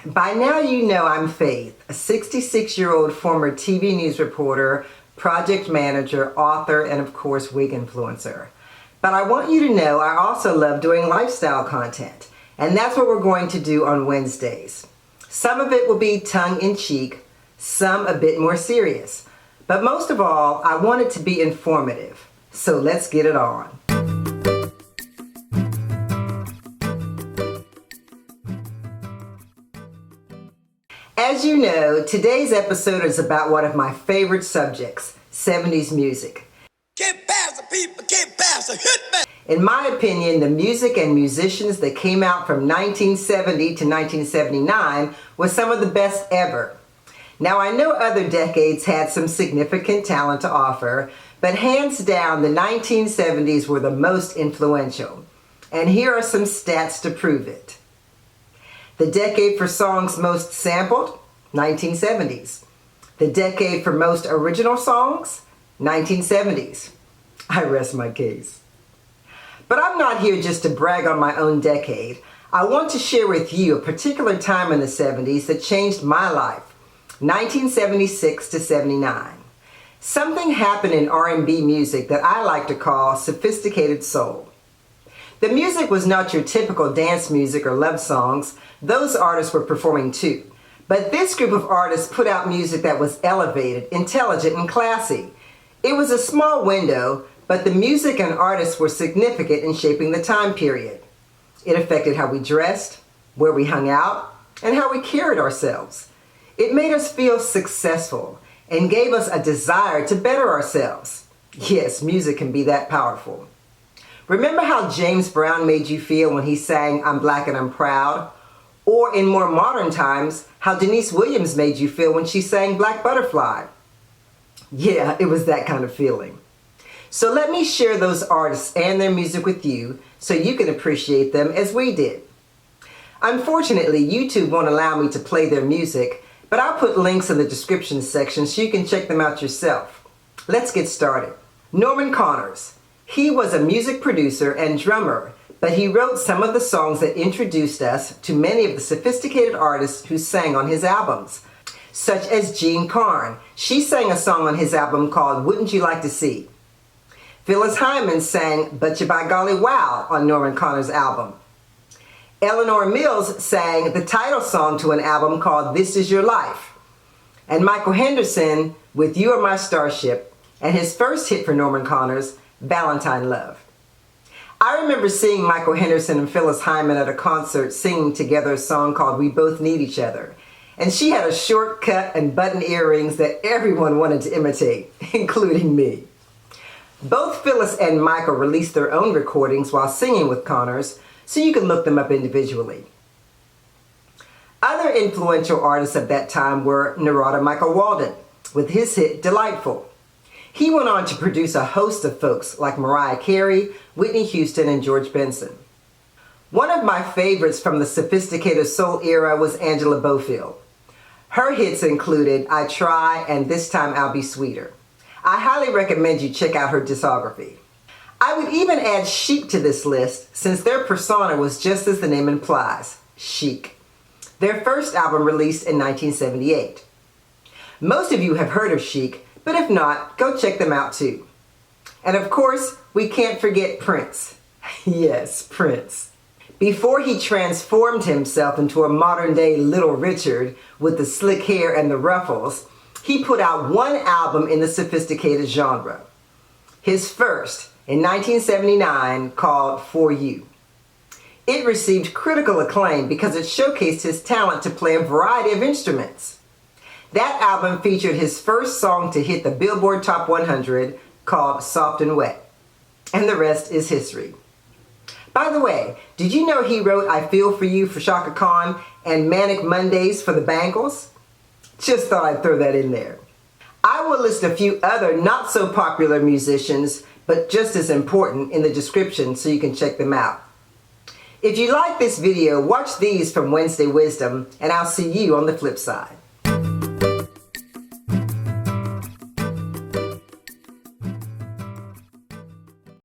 By now you know I'm Faith, a 66-year-old former TV news reporter, project manager, author, and of course wig influencer. But I want you to know I also love doing lifestyle content, and that's what we're going to do on Wednesdays. Some of it will be tongue-in-cheek, some a bit more serious. But most of all, I want it to be informative. So let's get it on. As you know, today's episode is about one of my favorite subjects, 70s music. Get past the people, get past the HEADBANDS. In my opinion, the music and musicians that came out from 1970 to 1979 was some of the best ever. Now, I know other decades had some significant talent to offer, but hands down, the 1970s were the most influential. And here are some stats to prove it. The decade for songs most sampled, 1970s. The decade for most original songs, 1970s. I rest my case. But I'm not here just to brag on my own decade. I want to share with you a particular time in the 70s that changed my life, 1976 to 79. Something happened in R&B music that I like to call sophisticated soul. The music was not your typical dance music or love songs. Those artists were performing too. But this group of artists put out music that was elevated, intelligent, and classy. It was a small window, but the music and artists were significant in shaping the time period. It affected how we dressed, where we hung out, and how we carried ourselves. It made us feel successful and gave us a desire to better ourselves. Yes, music can be that powerful. Remember how James Brown made you feel when he sang "I'm Black and I'm Proud"? Or in more modern times, how Denise Williams made you feel when she sang "Black Butterfly"? Yeah, it was that kind of feeling. So let me share those artists and their music with you so you can appreciate them as we did. Unfortunately, YouTube won't allow me to play their music, but I'll put links in the description section so you can check them out yourself. Let's get started. Norman Connors. He was a music producer and drummer, but he wrote some of the songs that introduced us to many of the sophisticated artists who sang on his albums, such as Jean Carn. She sang a song on his album called "Wouldn't You Like to See?" Phyllis Hyman sang "But You By Golly Wow" on Norman Connors' album. Eleanor Mills sang the title song to an album called "This Is Your Life." And Michael Henderson with "You Are My Starship," and his first hit for Norman Connors, "Valentine Love." I remember seeing Michael Henderson and Phyllis Hyman at a concert singing together a song called "We Both Need Each Other." And she had a short cut and button earrings that everyone wanted to imitate, including me. Both Phyllis and Michael released their own recordings while singing with Connors, so you can look them up individually. Other influential artists of that time were Narada Michael Walden with his hit "Delightful." He went on to produce a host of folks like Mariah Carey, Whitney Houston, and George Benson. One of my favorites from the sophisticated soul era was Angela Bofield. Her hits included "I Try" and "This Time I'll Be Sweeter." I highly recommend you check out her discography. I would even add Chic to this list since their persona was just as the name implies, chic. Their first album released in 1978. Most of you have heard of Chic, but if not, go check them out too. And of course, we can't forget Prince. Yes, Prince. Before he transformed himself into a modern-day Little Richard with the slick hair and the ruffles, he put out one album in the sophisticated genre. His first, in 1979, called "For You." It received critical acclaim because it showcased his talent to play a variety of instruments. That album featured his first song to hit the Billboard Top 100 called "Soft and Wet." And the rest is history. By the way, did you know he wrote "I Feel For You" for Chaka Khan and "Manic Mondays" for the Bangles? Just thought I'd throw that in there. I will list a few other not so popular musicians, but just as important, in the description so you can check them out. If you like this video, watch these from Wednesday Wisdom, and I'll see you on the flip side.